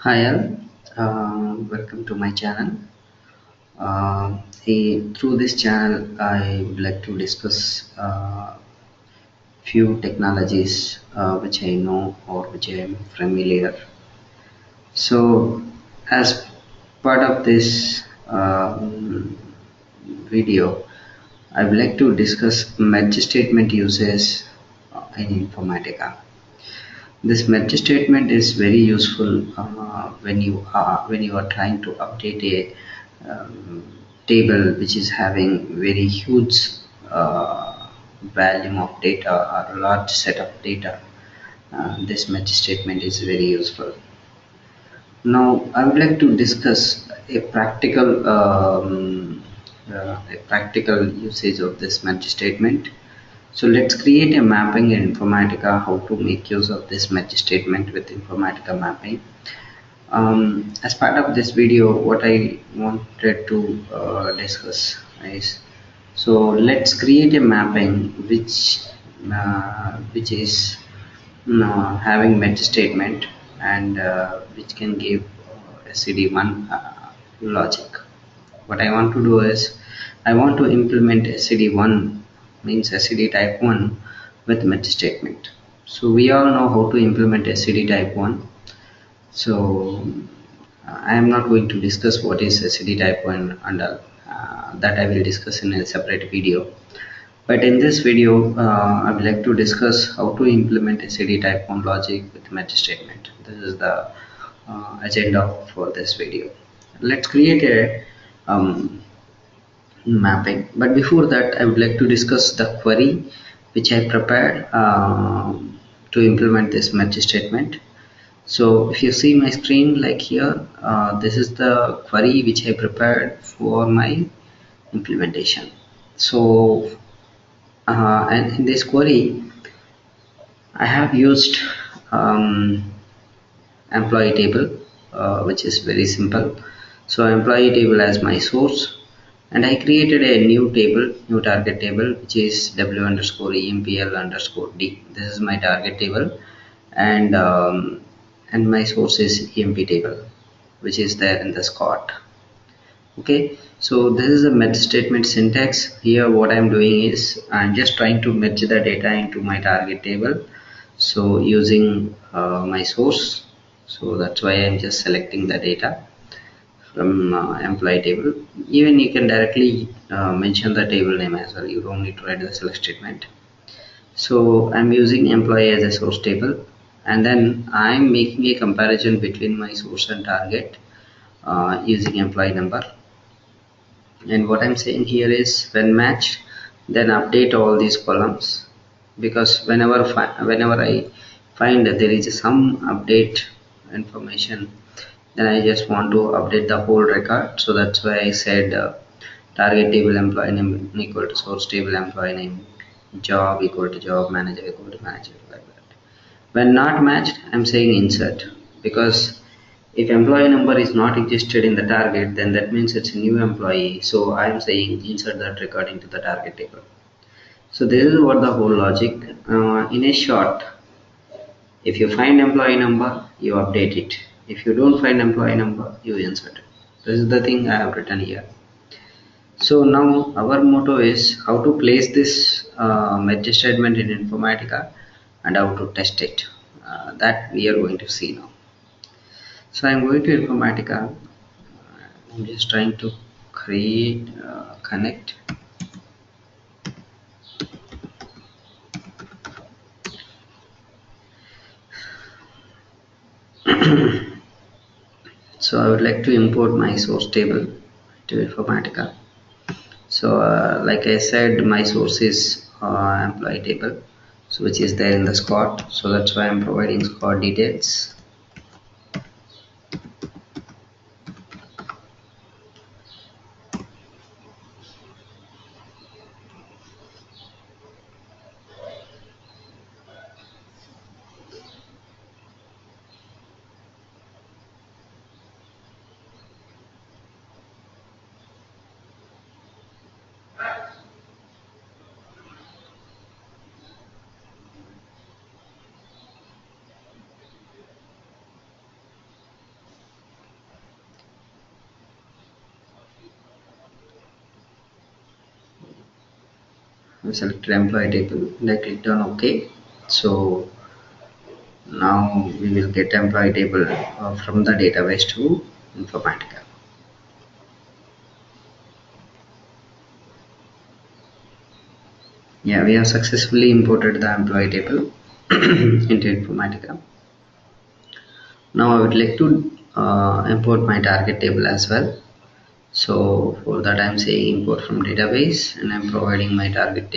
Hi all, welcome to my channel. Through this channel, I would like to discuss few technologies which I know or which I am familiar. So, as part of this video, I would like to discuss merge statement uses in Informatica. This merge statement is very useful when you are trying to update a table which is having very huge volume of data or a large set of data. This merge statement is very useful. Now, I would like to discuss a practical usage of this merge statement. So let's create a mapping in Informatica, how to make use of this merge statement with Informatica mapping. As part of this video, what I wanted to discuss is, so let's create a mapping which is having merge statement and which can give SCD1 logic. What I want to do is I want to implement SCD1 means SCD type 1 with merge statement. So we all know how to implement SCD type 1. So I am not going to discuss what is SCD type 1 and that I will discuss in a separate video. But in this video, I would like to discuss how to implement SCD type 1 logic with merge statement. This is the agenda for this video. Let's create a mapping, but before that I would like to discuss the query which I prepared to implement this merge statement. So if you see my screen like here, this is the query which I prepared for my implementation. So and in this query I have used employee table, which is very simple. So employee table as my source, and I created a new target table, which is w underscore empl underscore d. This is my target table, and my source is emp table, which is there in the Scott. Okay, so this is a merge statement syntax. Here what I'm doing is I'm just trying to merge the data into my target table, so using my source. So that's why I'm just selecting the data from employee table. Even you can directly mention the table name as well, you don't need to write the select statement. So I'm using employee as a source table, and then I'm making a comparison between my source and target using employee number. And what I'm saying here is, when matched, then update all these columns, because whenever I find that there is some update information, then I just want to update the whole record. So that's why I said target table employee name equal to source table employee name, job equal to job, manager equal to manager, like that. When not matched, I'm saying insert, because if employee number is not existed in the target, then that means it's a new employee. So I'm saying insert that record into the target table. So this is what the whole logic. In a short, if you find employee number, you update it. If you don't find employee number, you insert it. This is the thing I have written here. So now our motto is how to place this merge statement in Informatica and how to test it. That we are going to see now. So I'm going to Informatica. I'm just trying to create connect. So I would like to import my source table to Informatica. So like I said, my source is employee table, so which is there in the Scott. So that's why I'm providing Scott details. I selected employee table and I clicked on OK. So now we will get employee table from the database to Informatica. Yeah, we have successfully imported the employee table into Informatica. Now I would like to import my target table as well. So for that I'm saying import from database, and I'm providing my target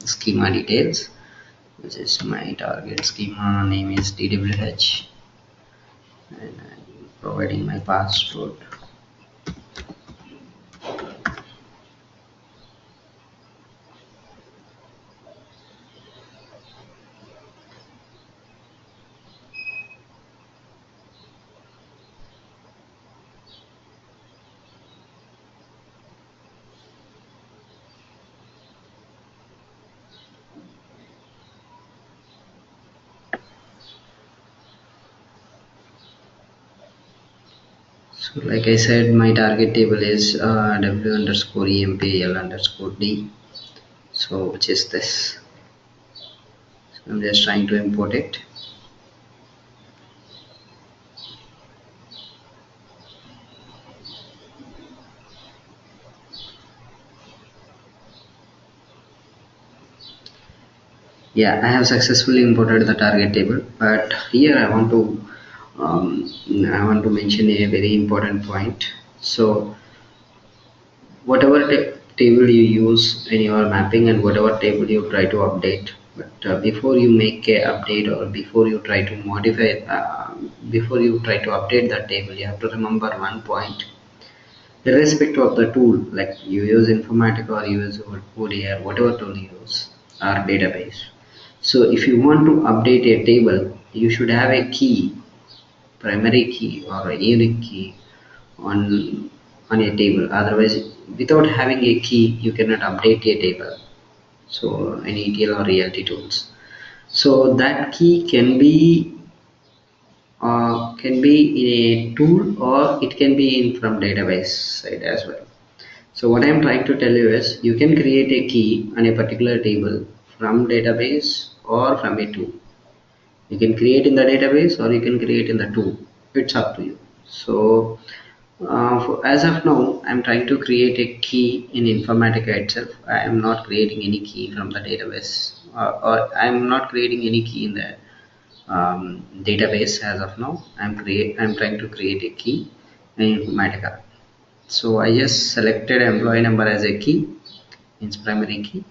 schema details, which is my target schema name is DWH, and I'm providing my password. So like I said, my target table is W underscore EMPL underscore D. So which is this. So I'm just trying to import it. Yeah, I have successfully imported the target table, but here I want to mention a very important point. So whatever table you use in your mapping and whatever table you try to update, but before you make a update or before you try to modify before you try to update that table, you have to remember one point. Irrespective of the tool, like you use Informatica or you use ODI, whatever tool you use, or database. So if you want to update a table, you should have a key, primary key or a unique key on a table. Otherwise, without having a key, you cannot update a table. So any ETL or ELT tools. So that key can be in a tool, or it can be in from database side as well. So what I am trying to tell you is you can create a key on a particular table from database or from a tool. You can create in the database or you can create in the tool. It's up to you. So as of now, I'm trying to create a key in Informatica itself. I am not creating any key from the database, or I'm not creating any key in the database as of now. I'm trying to create a key in Informatica. So I just selected employee number as a key, its primary key,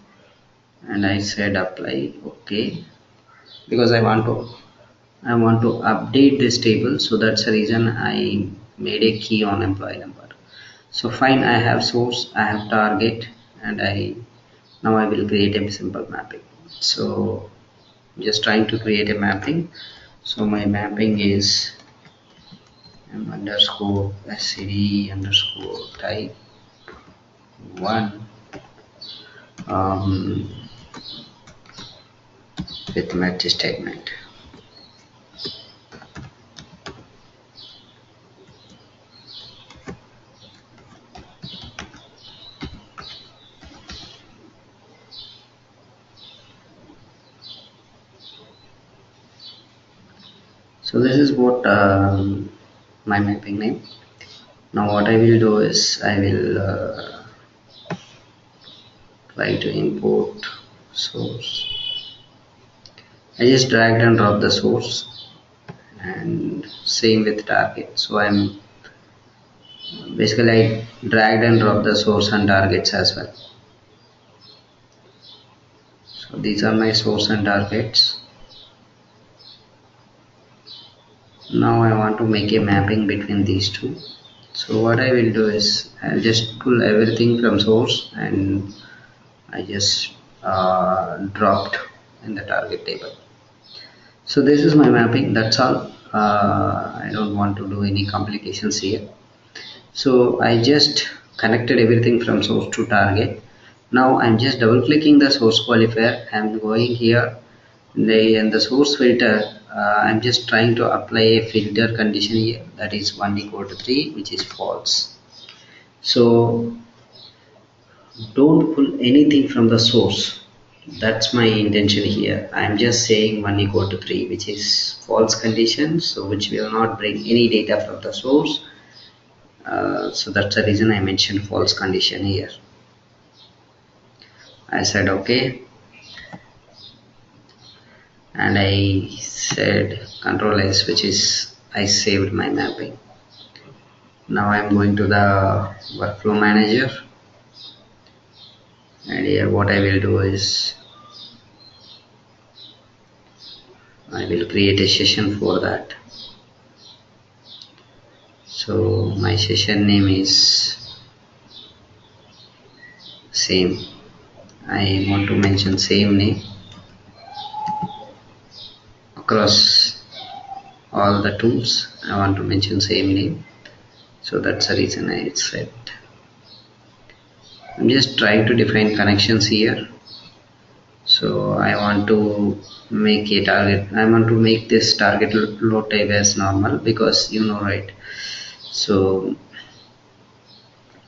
and I said apply. Okay, because I want to update this table, so that's the reason I made a key on employee number. So fine, I have source, I have target, and now I will create a simple mapping. So I'm just trying to create a mapping. So my mapping is M underscore SCD underscore Type1 with match statement. So this is what my mapping name. Now what I will do is I will try to import source. I just dragged and dropped the source, and same with target. So I'm basically I dragged and dropped the source and targets as well. So these are my source and targets. Now I want to make a mapping between these two. So what I will do is I'll just pull everything from source and I just dropped in the target table. So this is my mapping, that's all. I don't want to do any complications here. So I just connected everything from source to target. Now I'm just double clicking the source qualifier. I'm going here in the source filter. I'm just trying to apply a filter condition here, that is 1 equal to 3, which is false. So don't pull anything from the source. That's my intention here. I'm just saying 1 equal to 3, which is false condition, so which will not bring any data from the source. So that's the reason I mentioned false condition here. I said okay, and I said control S, which is I saved my mapping. Now I'm going to the workflow manager, and here what I will do is I will create a session for that. So my session name is same. I want to mention same name across all the tools. I want to mention same name, so that's the reason I said. I'm just trying to define connections here. So I want to make a target. I want to make this target load type as normal, because you know, right? So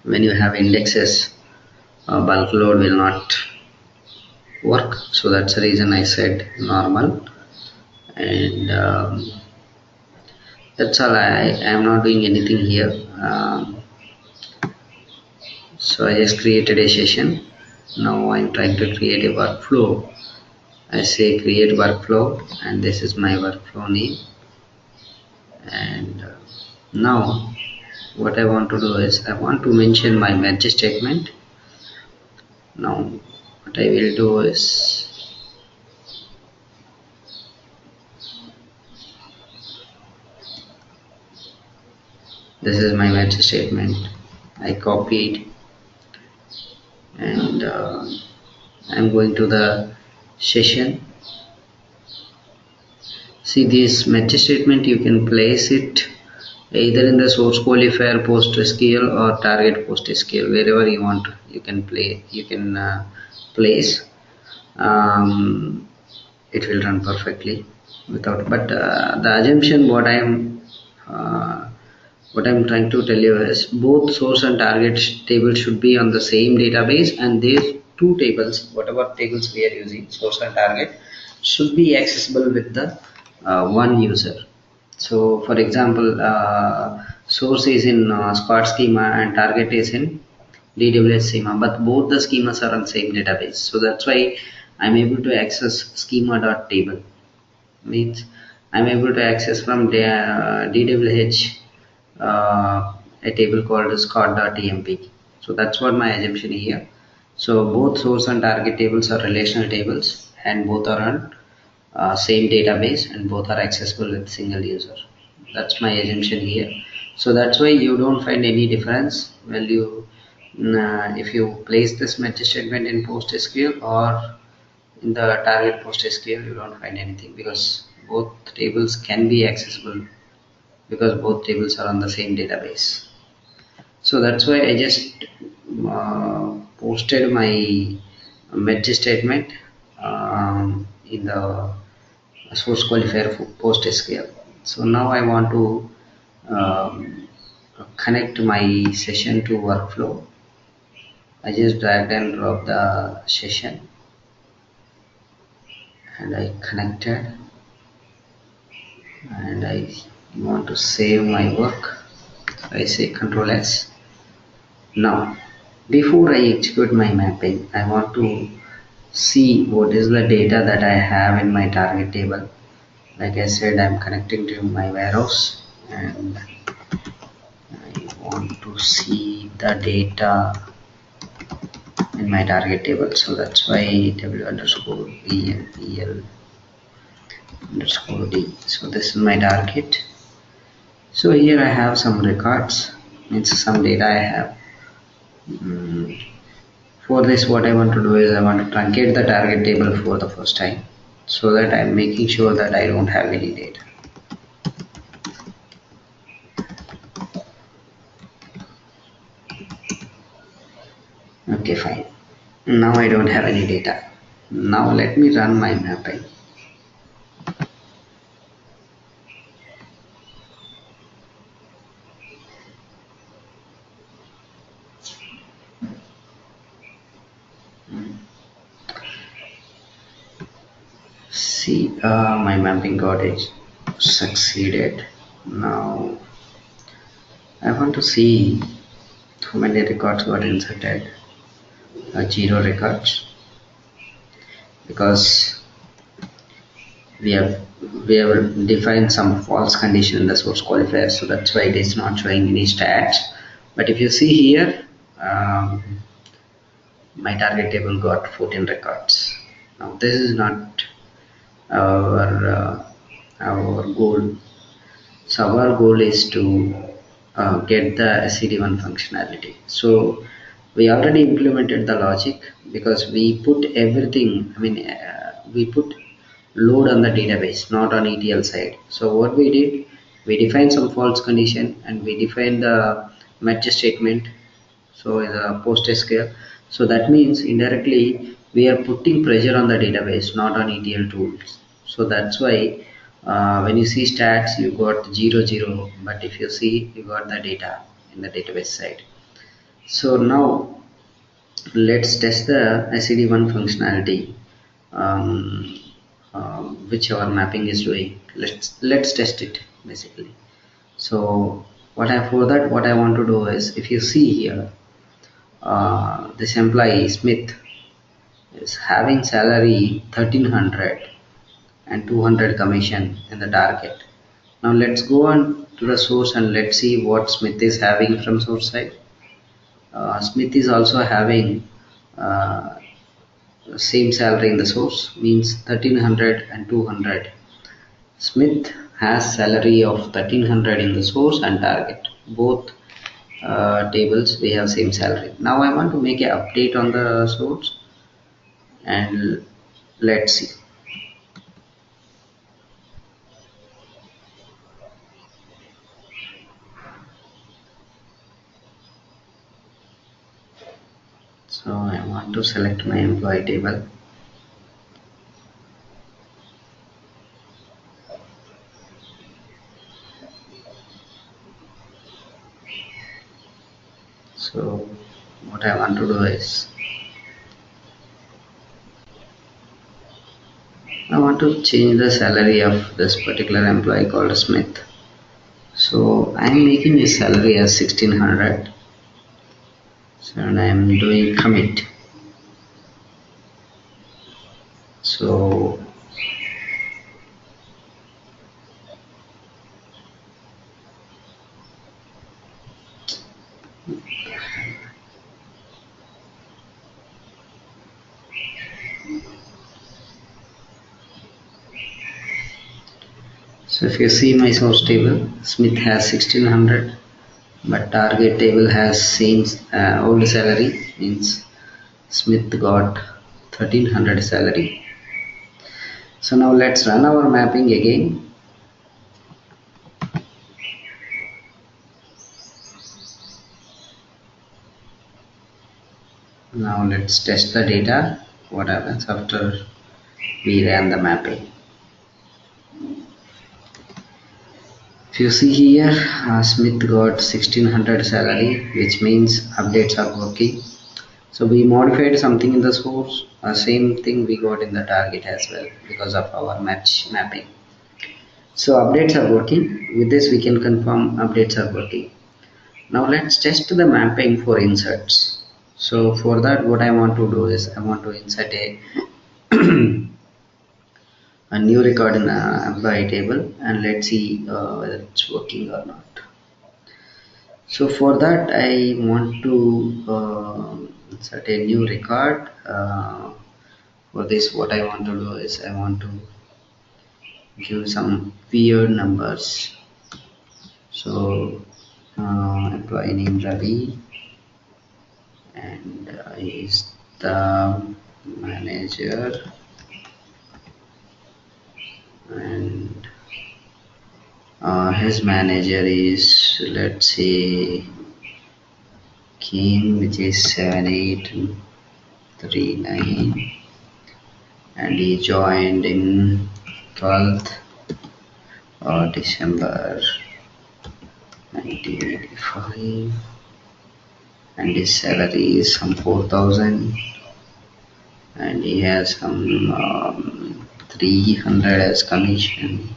when you have indexes, bulk load will not work. So that's the reason I said normal, and that's all. I am not doing anything here. So I just created a session. Now I'm trying to create a workflow. I say create workflow, and this is my workflow name. And now what I want to do is I want to mention my merge statement. Now what I will do is this is my merge statement. I copied, and I'm going to the session. See, this merge statement, you can place it either in the source qualifier PostgreSQL or target PostgreSQL, wherever you want. You can place. It will run perfectly without. But the assumption what I'm trying to tell you is both source and target tables should be on the same database, and these two tables, whatever tables we are using, source and target, should be accessible with the one user. So for example, source is in Squad schema and target is in DWS schema, but both the schemas are on the same database. So that's why I'm able to access schema.table. Means I'm able to access from the DWH a table called Scott.emp. So that's what my assumption here. So both source and target tables are relational tables, and both are on same database, and both are accessible with single user. That's my assumption here. So that's why you don't find any difference when you if you place this match statement in PostgreSQL or in the target PostgreSQL, you don't find anything, because both tables can be accessible, because both tables are on the same database. So that's why I just posted my merge statement in the source qualifier for PostgreSQL. So now I want to connect my session to workflow. I just dragged and dropped the session, and I connected, and I want to save my work. I say Control S. Now before I execute my mapping, I want to see what is the data that I have in my target table. Like I said, I'm connecting to my warehouse, and I want to see the data in my target table. So that's why w underscore empl underscore d. So this is my target. So here I have some records, means some data I have. For this, what I want to do is I want to truncate the target table for the first time, so that I'm making sure that I don't have any data. Okay, fine. Now I don't have any data. Now let me run my mapping. See, my mapping got it succeeded. Now I want to see how many records got inserted. 0 records, because we have we have defined some false condition in the source qualifier, so that's why it is not showing any stats. But if you see here, my target table got 14 records. Now this is not our goal. So our goal is to get the SCD1 functionality. So we already implemented the logic, because we put everything, we put load on the database, not on ETL side. So what we did, we defined some false condition and we defined the match statement, so is a PostgreSQL. So that means indirectly we are putting pressure on the database, not on ETL tools. So that's why when you see stats, you got 0 0, but if you see, you got the data in the database side. So now let's test the SCD1 functionality, which our mapping is doing. Let's test it basically. So what I want to do is, if you see here, this employee Smith is having salary 1300 and 200 commission in the target. Now let's go on to the source and let's see what Smith is having from source side. Smith is also having same salary in the source, means 1300 and 200. Smith has salary of 1300 in the source and target. Both tables we have same salary. Now I want to make an update on the source and let's see. So I want to select my employee table. So what I want to do is, I want to change the salary of this particular employee called Smith. So I am making his salary as 1600. So I am doing commit. So if you see my source table, Smith has 1600, but target table has same old salary, means Smith got 1300 salary. So now let's run our mapping again. Now let's test the data, what happens after we ran the mapping. If you see here, Smith got 1600 salary, which means updates are working. So we modified something in the source, same thing we got in the target as well, because of our match mapping. So updates are working. With this we can confirm updates are working. Now let's test the mapping for inserts. So for that, what I want to do is, I want to insert a a new record in the employee table, and let's see whether it's working or not. So for that, I want to insert a new record. For this, what I want to do is, I want to give some weird numbers. So employee name Ravi, and is the manager, and his manager is, let's say, Kim, which is 7839, and he joined in 12th December 1985, and his salary is some 4000, and he has some 300 as commission,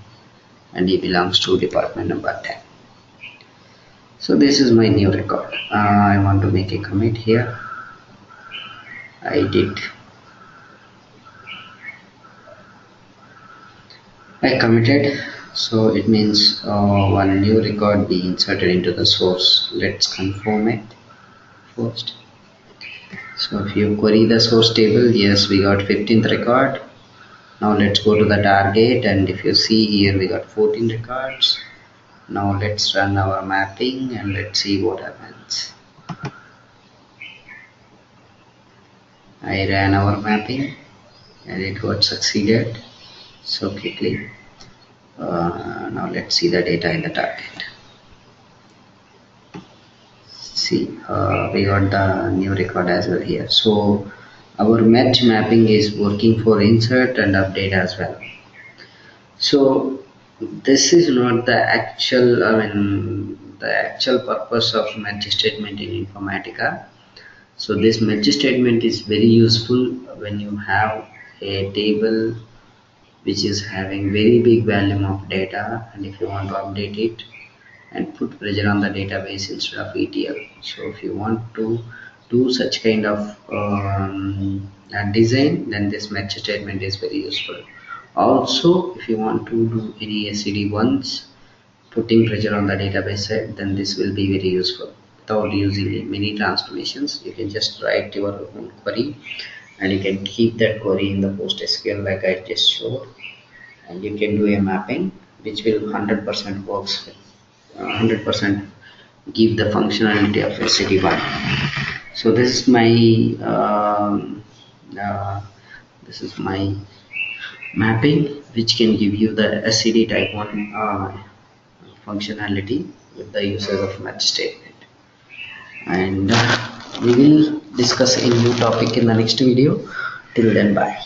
and he belongs to department number 10. So this is my new record. I want to make a commit here. I committed, so it means one new record be inserted into the source. Let's confirm it first. So if you query the source table, yes, we got 15th record. Now let's go to the target, and if you see here we got 14 records. Now let's run our mapping and let's see what happens. I ran our mapping and it got succeeded so quickly. Now let's see the data in the target. See, we got the new record as well here. So our match mapping is working for insert and update as well. So this is not the actual, the actual purpose of match statement in Informatica. So this match statement is very useful when you have a table which is having very big volume of data, and if you want to update it and put pressure on the database instead of ETL. So if you want to do such kind of design, then this match statement is very useful. Also, if you want to do any SCD once, putting pressure on the database side, then this will be very useful. Without using many transformations, you can just write your own query, and you can keep that query in the PostgreSQL like I just showed, and you can do a mapping which will 100% works with 100% give the functionality of SCD1. So this is my mapping which can give you the SCD type 1 functionality with the usage of match statement. And we will discuss a new topic in the next video. Till then, bye.